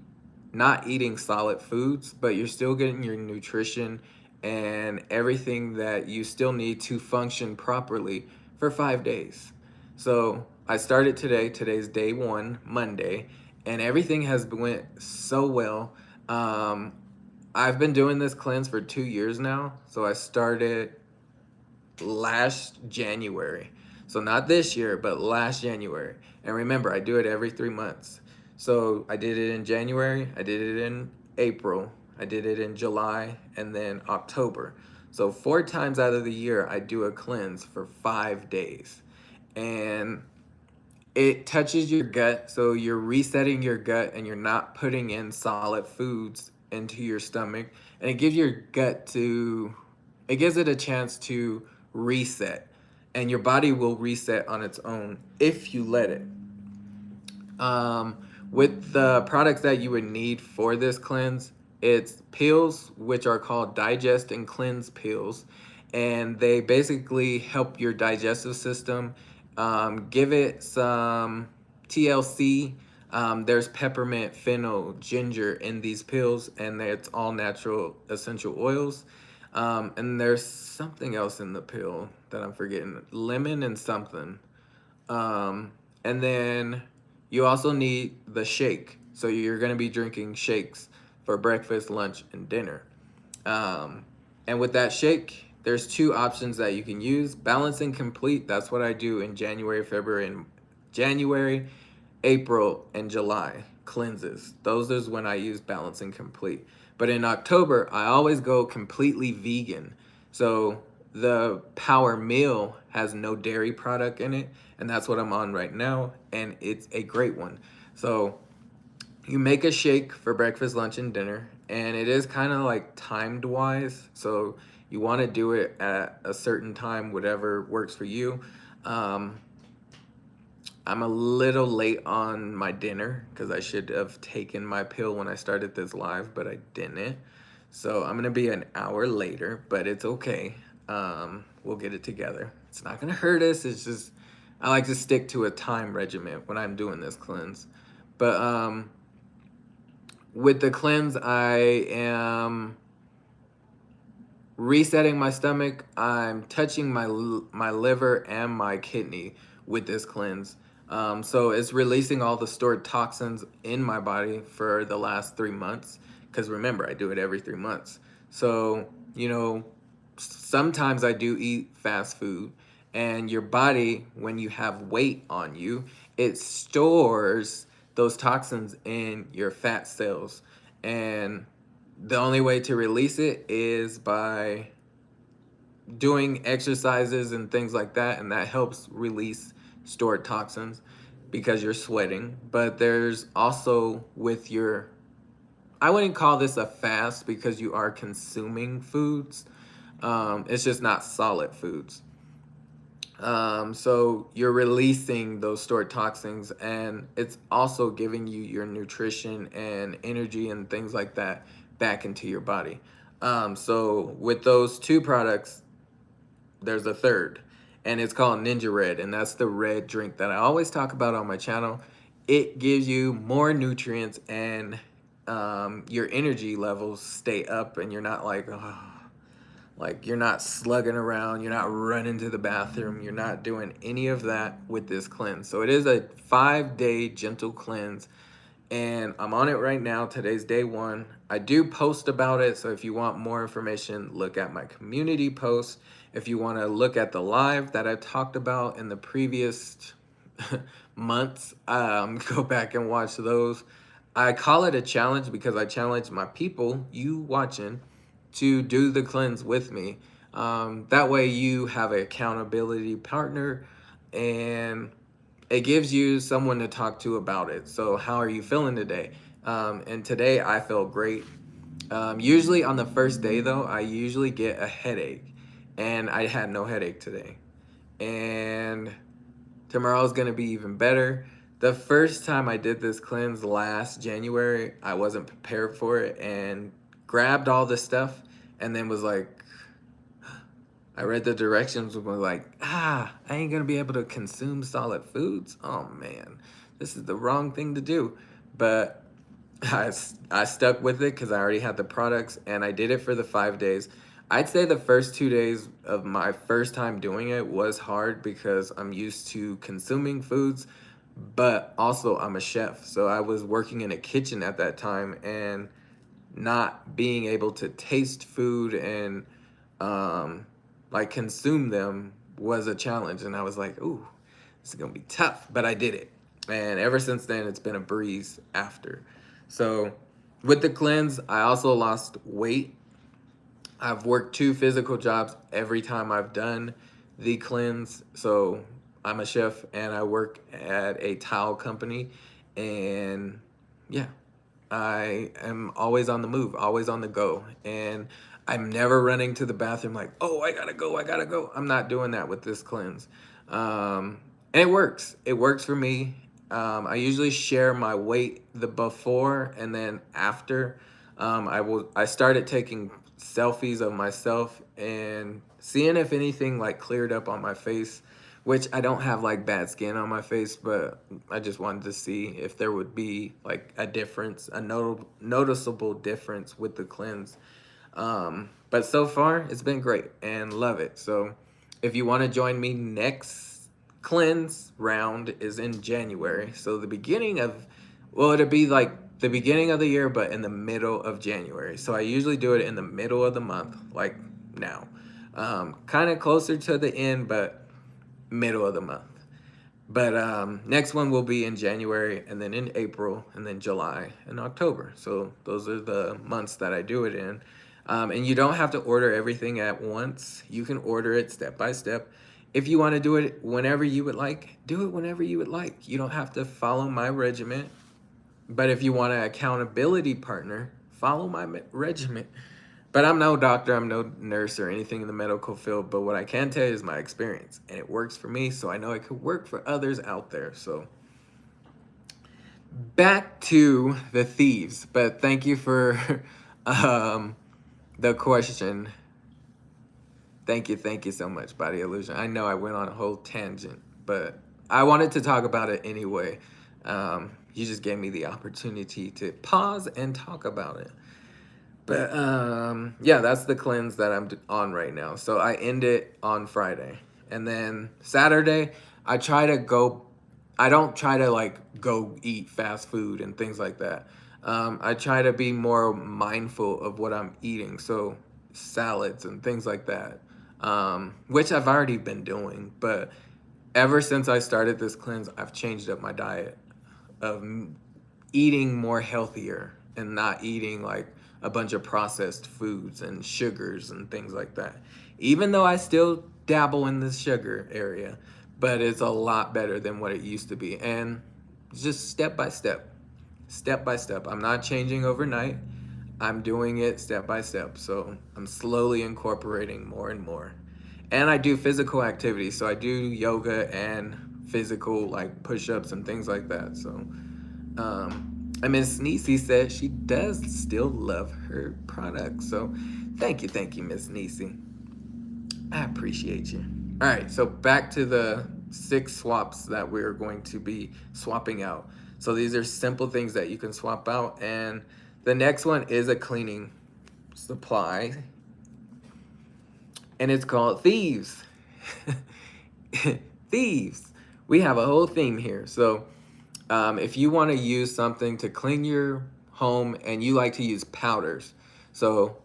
not eating solid foods, but you're still getting your nutrition and everything that you still need to function properly for 5 days. So I started today. Today's day 1, Monday, and everything has went so well. Um, I've been doing this cleanse for 2 years now. So I started last January. So not this year, but last January. And remember, I do it every 3 months. So I did it in January, I did it in April, I did it in July, and then October. So 4 times out of the year, I do a cleanse for 5 days. And it touches your gut, so you're resetting your gut and you're not putting in solid foods into your stomach, and it gives your gut to, it gives it a chance to reset, and your body will reset on its own if you let it. Um, with the products that you would need for this cleanse, it's pills, which are called digest and cleanse pills, and they basically help your digestive system. Give it some TLC. There's peppermint, fennel, ginger in these pills, and it's all natural essential oils. And there's something else in the pill that I'm forgetting, lemon and something. And then you also need the shake. So you're going to be drinking shakes for breakfast, lunch, and dinner. Um, and with that shake, there's two options that you can use. Balance and complete. That's what I do in January, April, and July cleanses. Those is when I use balance and complete. But in October, I always go completely vegan. So the Power Meal has no dairy product in it, and that's what I'm on right now, and it's a great one. So you make a shake for breakfast, lunch, and dinner, and it is kind of like timed wise. So you want to do it at a certain time, whatever works for you. Um, I'm a little late on my dinner because I should have taken my pill when I started this live, but I didn't. So I'm gonna be an hour later, but it's okay. We'll get it together. It's not gonna hurt us. It's just I like to stick to a time regimen when I'm doing this cleanse. But with the cleanse, I am resetting my stomach. I'm touching my liver and my kidney with this cleanse. So it's releasing all the stored toxins in my body for the last 3 months. Because remember, I do it every 3 months. So, sometimes I do eat fast food, and your body, when you have weight on you, it stores those toxins in your fat cells. And the only way to release it is by doing exercises and things like that, and that helps release stored toxins because you're sweating. But there's also with your, I wouldn't call this a fast because you are consuming foods. It's just not solid foods. So you're releasing those stored toxins, and it's also giving you your nutrition and energy and things like that back into your body. So with those two products, there's a third, and it's called Ninja Red, and that's the red drink that I always talk about on my channel. It gives you more nutrients, and your energy levels stay up, and you're not like you're not slugging around, you're not running to the bathroom, you're not doing any of that with this cleanse. So it is a 5-day gentle cleanse, and I'm on it right now. Today's day 1. I do post about it, so if you want more information, look at my community post. If you want to look at the live that I talked about in the previous months, go back and watch those. I call it a challenge because I challenge my people, you watching, to do the cleanse with me. That way you have an accountability partner, and it gives you someone to talk to about it. So how are you feeling today? And today I feel great. Usually on the first day though, I usually get a headache, and I had no headache today. And tomorrow's gonna be even better. The first time I did this cleanse last January, I wasn't prepared for it and grabbed all the stuff, and then was like, I read the directions and was like, I ain't gonna be able to consume solid foods. Oh man, this is the wrong thing to do. But I stuck with it because I already had the products, and I did it for the 5 days. I'd say the first 2 days of my first time doing it was hard because I'm used to consuming foods, but also I'm a chef. So I was working in a kitchen at that time, and not being able to taste food and like consume them was a challenge. And I was like, ooh, this is gonna be tough, but I did it. And ever since then, it's been a breeze after. So with the cleanse, I also lost weight. I've worked 2 physical jobs every time I've done the cleanse. So I'm a chef and I work at a tile company, and yeah, I am always on the move, always on the go. And I'm never running to the bathroom like, oh, I gotta go, I gotta go. I'm not doing that with this cleanse. And it works. It works for me. I usually share my weight the before and then after. I started taking selfies of myself and seeing if anything like cleared up on my face, which I don't have like bad skin on my face, but I just wanted to see if there would be like a difference, a noticeable difference with the cleanse. But so far, it's been great and love it. So if you want to join me, next cleanse round is in January. So the beginning of, well, it'll be like the beginning of the year, but in the middle of January. So I usually do it in the middle of the month, like now. Kind of closer to the end, but middle of the month. But next one will be in January, and then in April, and then July and October. So those are the months that I do it in. And you don't have to order everything at once. You can order it step by step. If you want to do it whenever you would like, do it whenever you would like. You don't have to follow my regimen. But if you want an accountability partner, follow my regimen. But I'm no doctor, I'm no nurse or anything in the medical field. But what I can tell you is my experience, and it works for me, so I know it could work for others out there. So back to the thieves. But thank you for the question. Thank you so much, Body Illusion. I know I went on a whole tangent, but I wanted to talk about it anyway. You just gave me the opportunity to pause and talk about it. But yeah, that's the cleanse that I'm on right now. So I end it on Friday. And then Saturday, I try to go, I don't try to like go eat fast food and things like that. I try to be more mindful of what I'm eating. So salads and things like that, which I've already been doing. But ever since I started this cleanse, I've changed up my diet of eating more healthier and not eating like a bunch of processed foods and sugars and things like that. Even though I still dabble in the sugar area, but it's a lot better than what it used to be. And just step by step, step by step. I'm not changing overnight. I'm doing it step by step. So I'm slowly incorporating more and more. And I do physical activities. So I do yoga and physical like push-ups and things like that. So and Miss Nisi said she does still love her product. So thank you, Miss Nisi. I appreciate you. All right, so back to the 6 swaps that we're going to be swapping out. So these are simple things that you can swap out. And the next one is a cleaning supply. And it's called Thieves. Thieves. We have a whole theme here. So if you want to use something to clean your home and you like to use powders, so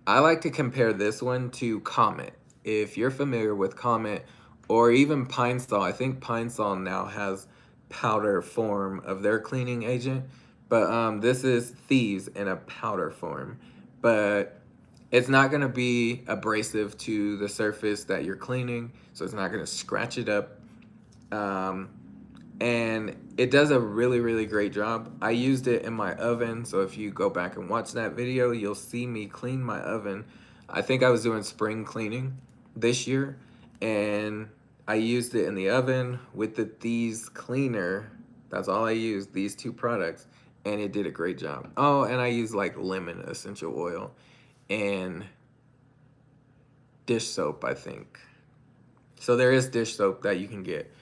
I like to compare this one to Comet. If you're familiar with Comet or even Pine Sol, I think Pine Sol now has powder form of their cleaning agent, but this is Thieves in a powder form. But it's not going to be abrasive to the surface that you're cleaning, so it's not going to scratch it up. And it does a really great job. I used it in my oven, so if you go back and watch that video, you'll see me clean my oven. I think I was doing spring cleaning this year, and I used it in the oven with the Thieves cleaner. That's all I used, these 2 products, and it did a great job. Oh, and I used like lemon essential oil and dish soap, I think. So there is dish soap that you can get.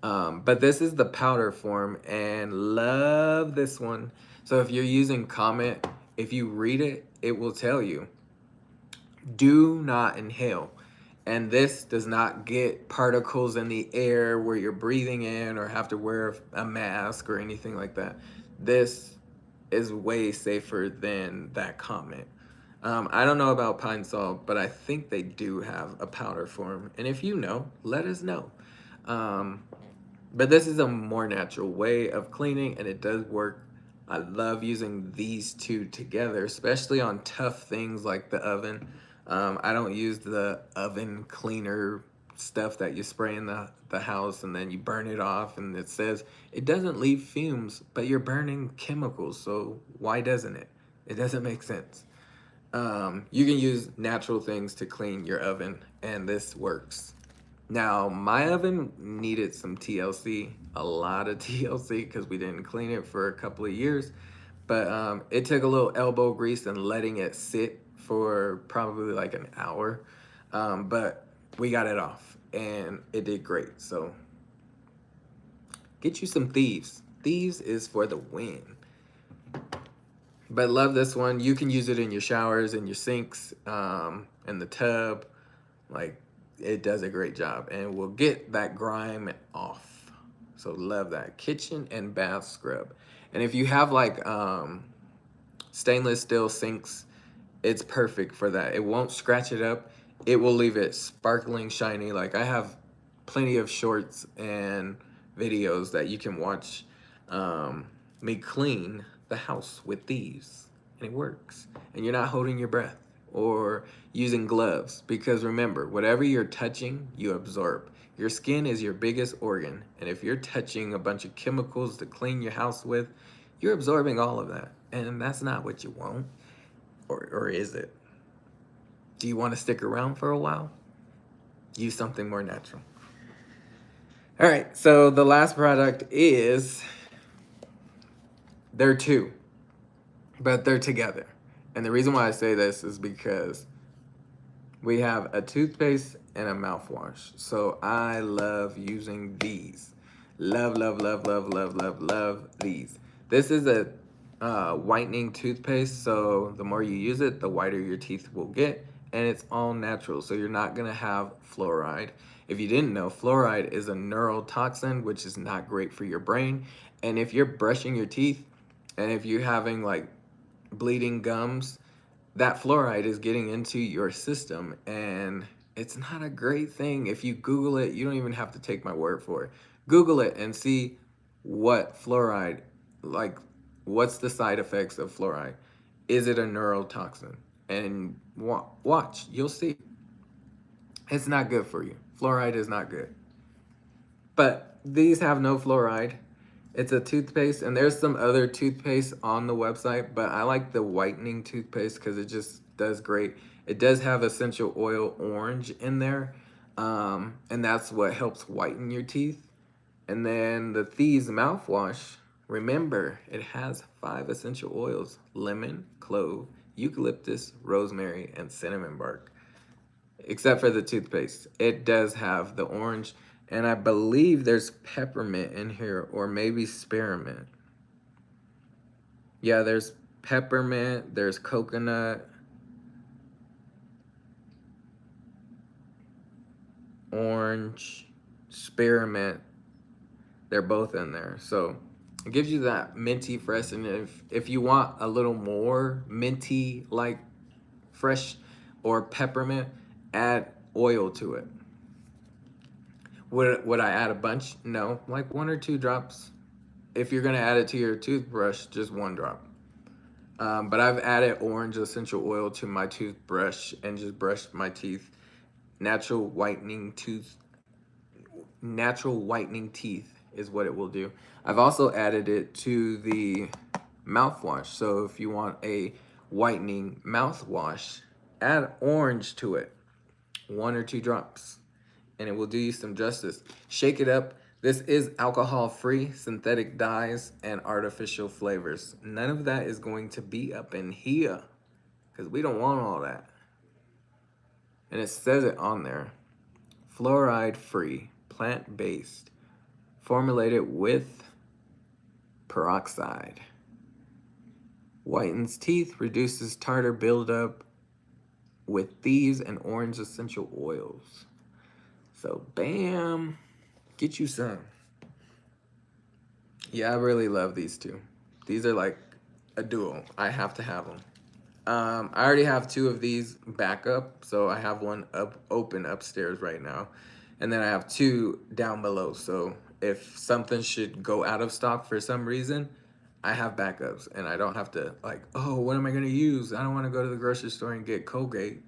But this is the powder form, and love this one. So if you're using Comet, if you read it, it will tell you, do not inhale. And this does not get particles in the air where you're breathing in or have to wear a mask or anything like that. This is way safer than that Comet. I don't know about Pine Sol, but I think they do have a powder form. And if you know, let us know. But this is a more natural way of cleaning, and it does work. I love using these 2 together, especially on tough things like the oven. I don't use the oven cleaner stuff that you spray in the house and then you burn it off, and it says it doesn't leave fumes, but you're burning chemicals, so why doesn't it? It doesn't make sense. You can use natural things to clean your oven, and this works. Now, my oven needed some TLC, a lot of TLC, because we didn't clean it for a couple of years. But it took a little elbow grease and letting it sit for probably like an hour. But we got it off, and it did great. So get you some Thieves. Thieves is for the win. But love this one. You can use it in your showers, in your sinks, in the tub. Like, it does a great job, and will get that grime off. So love that. Kitchen and bath scrub. And if you have like stainless steel sinks, it's perfect for that. It won't scratch it up. It will leave it sparkling shiny. Like, I have plenty of shorts and videos that you can watch me clean the house with these, and it works. And you're not holding your breath or using gloves, because remember, whatever you're touching, you absorb. Your skin is your biggest organ, and if you're touching a bunch of chemicals to clean your house with, you're absorbing all of that, and that's not what you want. Or is it? Do you want to stick around for a while? Use something more natural. All right, so the last product is, they're two, but they're together. And the reason why I say this is because we have a toothpaste and a mouthwash. So I love using these. Love, love, love, love, love, love, love these. This is a whitening toothpaste, so the more you use it, the whiter your teeth will get, and it's all natural, so you're not gonna have fluoride. If you didn't know, fluoride is a neurotoxin, which is not great for your brain. And if you're brushing your teeth, and if you're having like bleeding gums, that fluoride is getting into your system, and it's not a great thing. If you Google it, you don't even have to take my word for it. Google it and see what fluoride, like, what's the side effects of fluoride? Is it a neurotoxin? And watch, you'll see. It's not good for you. Fluoride is not good. But these have no fluoride. It's a toothpaste, and there's some other toothpaste on the website, but I like the whitening toothpaste because it just does great. It does have essential oil orange in there, and that's what helps whiten your teeth. And then the Thieves mouthwash, remember, it has 5 essential oils: lemon, clove, eucalyptus, rosemary, and cinnamon bark. Except for the toothpaste, it does have the orange, and I believe there's peppermint in here, or maybe spearmint. Yeah, there's peppermint, there's coconut, orange, spearmint. They're both in there. So it gives you that minty fresh, and if you want a little more minty, like fresh or peppermint, add oil to it. Would I add a bunch? No, like 1 or 2 drops. If you're gonna add it to your toothbrush, just 1 drop. But I've added orange essential oil to my toothbrush and just brushed my teeth. Natural whitening teeth is what it will do. I've also added it to the mouthwash. So if you want a whitening mouthwash, add orange to it, 1 or 2 drops, and it will do you some justice. Shake it up. This is alcohol-free, synthetic dyes, and artificial flavors. None of that is going to be up in here, because we don't want all that. And it says it on there. Fluoride-free, plant-based, formulated with peroxide. Whitens teeth, reduces tartar buildup with Thieves and orange essential oils. So bam, get you some. Yeah, I really love these two. These are like a duo. I have to have them. I already have 2 of these backup, so I have one open upstairs right now, and then I have 2 down below. So if something should go out of stock for some reason, I have backups, and I don't have to like, oh, what am I gonna use? I don't want to go to the grocery store and get Colgate.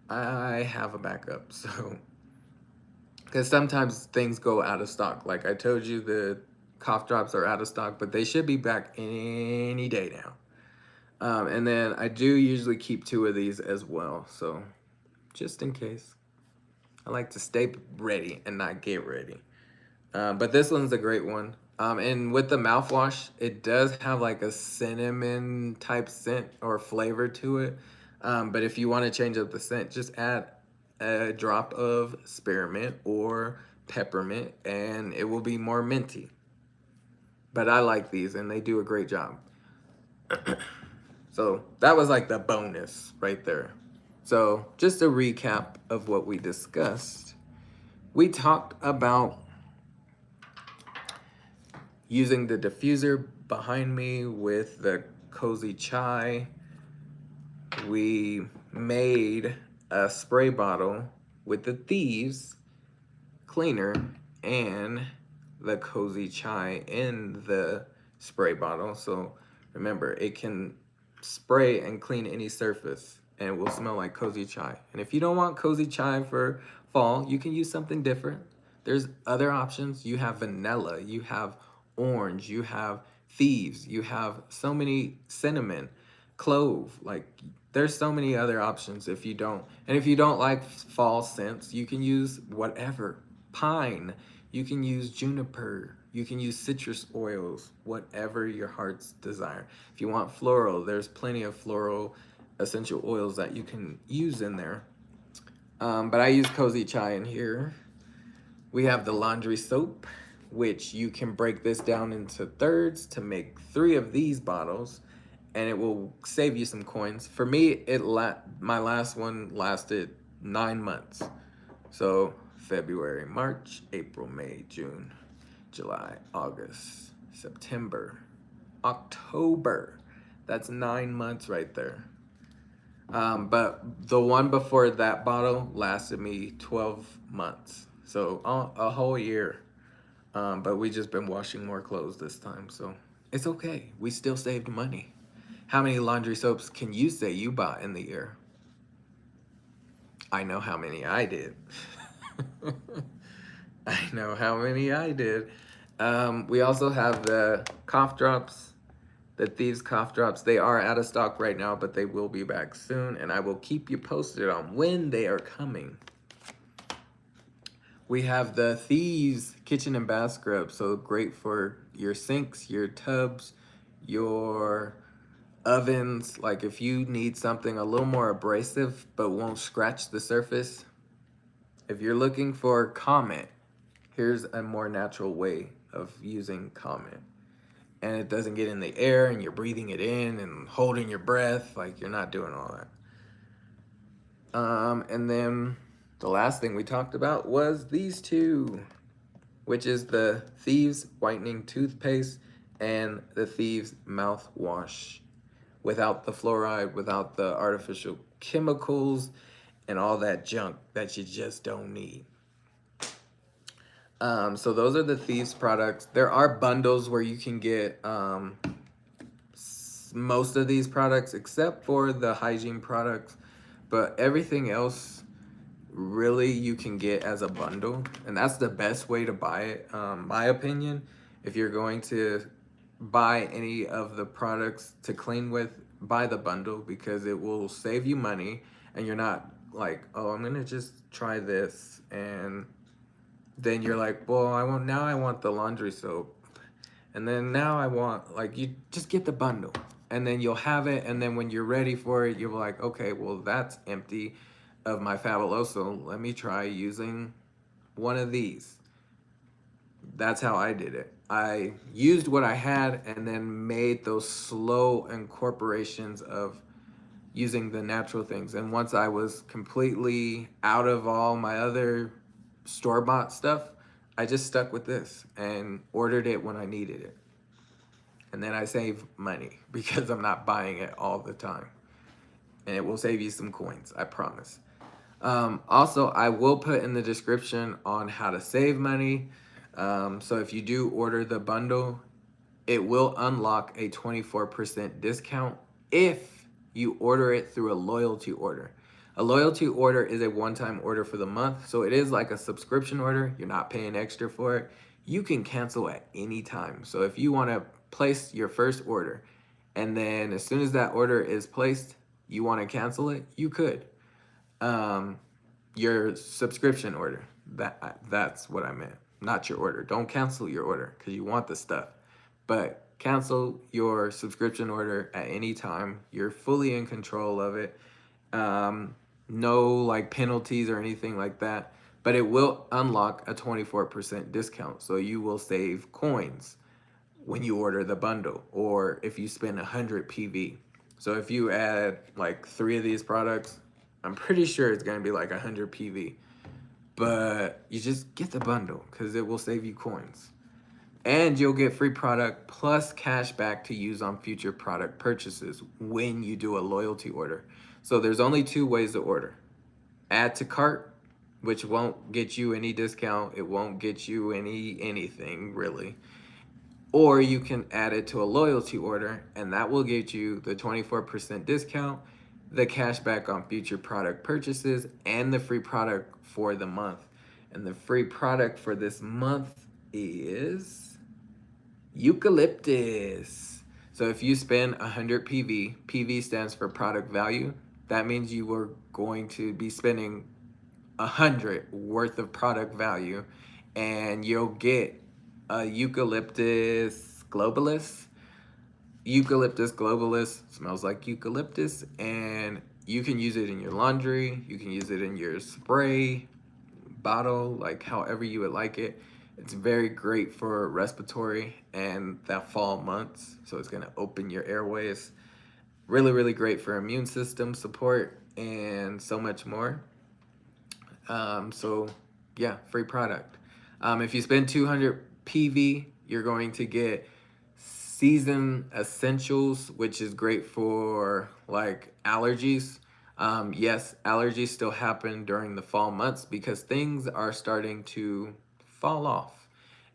I have a backup, so because sometimes things go out of stock. Like I told you, the cough drops are out of stock, but they should be back any day now. And then I do usually keep 2 of these as well, so just in case. I like to stay ready and not get ready. But this one's a great one. And with the mouthwash, it does have like a cinnamon type scent or flavor to it. But if you want to change up the scent, just add a drop of spearmint or peppermint and it will be more minty. But I like these and they do a great job. So that was like the bonus right there. So just a recap of what we discussed. We talked about using the diffuser behind me with the cozy chai. We made a spray bottle with the Thieves cleaner and the cozy chai in the spray bottle. So remember, it can spray and clean any surface and it will smell like cozy chai. And if you don't want cozy chai for fall, you can use something different. There's other options. You have vanilla, you have orange, you have Thieves, you have so many cinnamon, clove, like there's so many other options if you don't. And if you don't like fall scents, you can use whatever. Pine, you can use juniper, you can use citrus oils, whatever your heart's desire. If you want floral, there's plenty of floral essential oils that you can use in there. But I use cozy chai in here. We have the laundry soap, which you can break this down into thirds to make 3 of these bottles, and it will save you some coins. For me, my last one lasted 9 months. So February, March, April, May, June, July, August, September, October. That's 9 months right there. But the one before that bottle lasted me 12 months. So a whole year. But we just been washing more clothes this time. So it's okay. We still saved money. How many laundry soaps can you say you bought in the year? I know how many I did. I know how many I did. We also have the cough drops, the Thieves cough drops. They are out of stock right now, but they will be back soon, and I will keep you posted on when they are coming. We have the Thieves kitchen and bath scrub, so great for your sinks, your tubs, your ovens. Like if you need something a little more abrasive but won't scratch the surface, if you're looking for comment, here's a more natural way of using comment. And it doesn't get in the air and you're breathing it in and holding your breath, like you're not doing all that. And then the last thing we talked about was these 2, which is the Thieves whitening toothpaste and the Thieves mouthwash, without the fluoride, without the artificial chemicals and all that junk that you just don't need. So those are the Thieves products. There are bundles where you can get most of these products except for the hygiene products, but everything else really you can get as a bundle, and that's the best way to buy it. My opinion, if you're going to buy any of the products to clean with, buy the bundle because it will save you money and you're not like, oh, I'm gonna just try this and then you're like, well, I want the laundry soap. And then now I want, like, you just get the bundle. And then you'll have it, and then when you're ready for it, you're like, okay, well, that's empty of my Fabuloso. Let me try using one of these. That's how I did it. I used what I had and then made those slow incorporations of using the natural things. And once I was completely out of all my other store-bought stuff, I just stuck with this and ordered it when I needed it. And then I save money because I'm not buying it all the time. And it will save you some coins, I promise. Also, I will put in the description on how to save money. So if you do order the bundle, it will unlock a 24% discount if you order it through a loyalty order. A loyalty order is a one-time order for the month, so it is like a subscription order. You're not paying extra for it. You can cancel at any time. So if you want to place your first order, and then as soon as that order is placed, you want to cancel it, you could. Um, your subscription order. That's what I meant. Not your order. Don't cancel your order because you want the stuff. But cancel your subscription order at any time. You're fully in control of it. No like penalties or anything like that. But it will unlock a 24% discount. So you will save coins when you order the bundle or if you spend 100 PV. So if you add like 3 of these products, I'm pretty sure it's gonna be like 100 PV. But you just get the bundle because it will save you coins. And you'll get free product plus cash back to use on future product purchases when you do a loyalty order. So there's only 2 ways to order. Add to cart, which won't get you any discount. It won't get you anything really. Or you can add it to a loyalty order, and that will get you the 24% discount, the cash back on future product purchases, and the free product for the month. And the free product for this month is eucalyptus. So if you spend 100 PV, PV stands for product value. That means you are going to be spending 100 worth of product value, and you'll get eucalyptus globalis. Eucalyptus globalis smells like eucalyptus, and you can use it in your laundry. You can use it in your spray bottle, like however you would like it. It's very great for respiratory and that fall months. So it's gonna open your airways. Really, really great for immune system support and so much more. So yeah, free product. If you spend 200 PV, you're going to get season essentials, which is great for like allergies. Yes, allergies still happen during the fall months because things are starting to fall off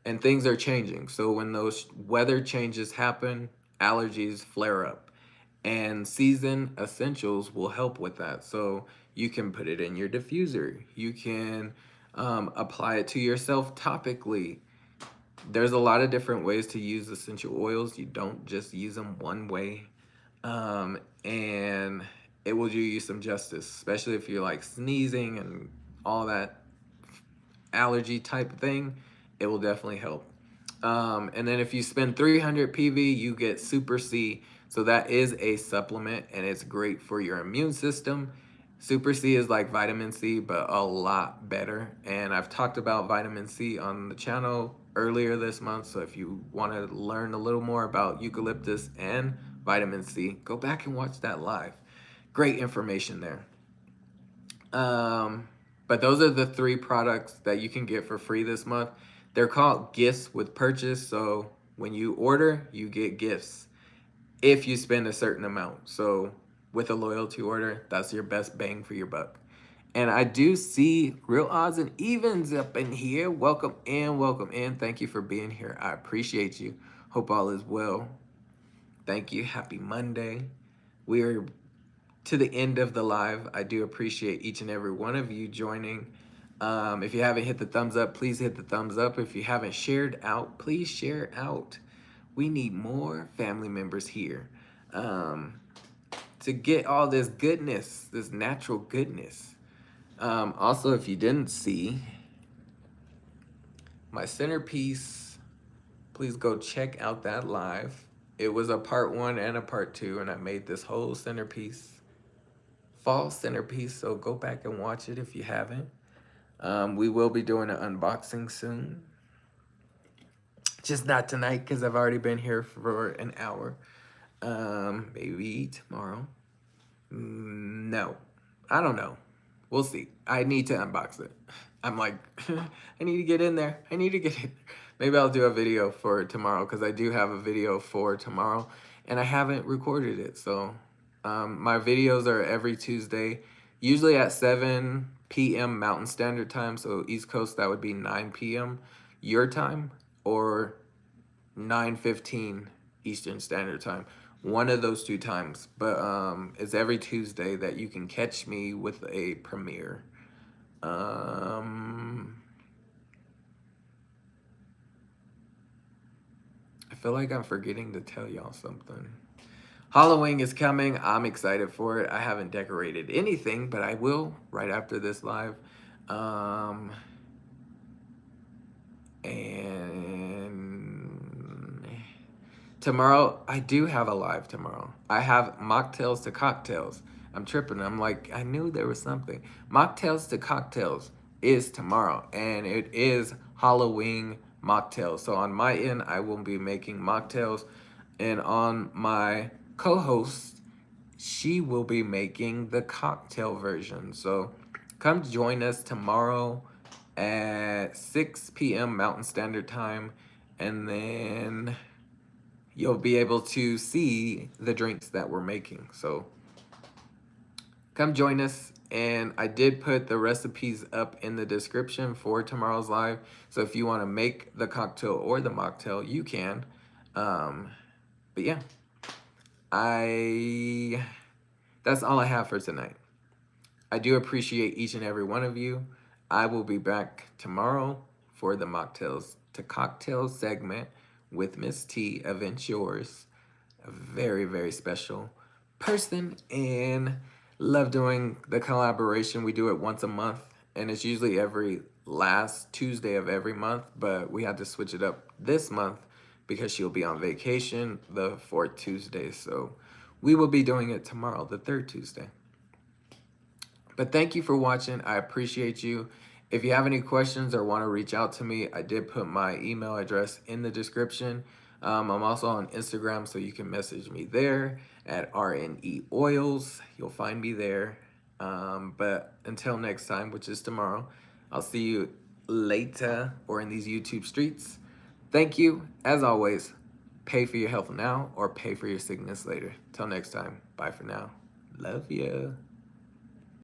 and things are changing. So when those weather changes happen, allergies flare up. And season essentials will help with that. So you can put it in your diffuser. You can apply it to yourself topically. There's a lot of different ways to use essential oils. You don't just use them one way. And it will do you some justice, especially if you're like sneezing and all that allergy type thing. It will definitely help. And then if you spend 300 PV, you get Super C. So that is a supplement and it's great for your immune system. Super C is like vitamin C, but a lot better. And I've talked about vitamin C on the channel earlier this month. So if you want to learn a little more about eucalyptus and vitamin C, go back and watch that live. Great information there. But those are the 3 products that you can get for free this month. They're called gifts with purchase. So when you order, you get gifts if you spend a certain amount. So with a loyalty order, that's your best bang for your buck. And I do see real odds and evens up in here. Welcome in, welcome in. Thank you for being here. I appreciate you. Hope all is well. Thank you. Happy Monday. We are to the end of the live. I do appreciate each and every one of you joining. If you haven't hit the thumbs up, please hit the thumbs up. If you haven't shared out, please share out. We need more family members here to get all this goodness, this natural goodness. Also, if you didn't see my centerpiece, please go check out that live. It was a part 1 and a part 2, and I made this whole centerpiece, fall centerpiece, so go back and watch it if you haven't. We will be doing an unboxing soon. Just not tonight because I've already been here for an hour. Maybe tomorrow. No, I don't know. We'll see. I need to unbox it. I'm like, I need to get in there. I need to get in there. Maybe I'll do a video for tomorrow because I do have a video for tomorrow and I haven't recorded it. So my videos are every Tuesday, usually at 7 p.m. Mountain Standard Time. So East Coast, that would be 9 p.m. your time, or 9:15 Eastern Standard Time. one of those two times. But it's every Tuesday that you can catch me with a premiere. I feel like I'm forgetting to tell y'all something. Halloween is coming. I'm excited for it. I haven't decorated anything, but I will right after this live. And tomorrow, I do have a live tomorrow. I have mocktails to cocktails. I'm tripping. I'm like, I knew there was something. Mocktails to cocktails is tomorrow, and it is Halloween mocktails. So on my end, I will be making mocktails, and on my co-host, she will be making the cocktail version. So come join us tomorrow at 6 p.m. Mountain Standard Time, and then you'll be able to see the drinks that we're making. So come join us. And I did put the recipes up in the description for tomorrow's live. So if you want to make the cocktail or the mocktail, you can. But yeah, that's all I have for tonight. I do appreciate each and every one of you. I will be back tomorrow for the mocktails to cocktails segment with Miss T, Event Yours. A very, very special person, and love doing the collaboration. We do it once a month, and it's usually every last Tuesday of every month, but we had to switch it up this month because she'll be on vacation the fourth Tuesday. So we will be doing it tomorrow, the third Tuesday. But thank you for watching. I appreciate you. If you have any questions or want to reach out to me, I did put my email address in the description. I'm also on Instagram, so you can message me there at RNE Oils. You'll find me there. But until next time, which is tomorrow, I'll see you later or in these YouTube streets. Thank you. As always, pay for your health now or pay for your sickness later. Till next time, bye for now. Love ya.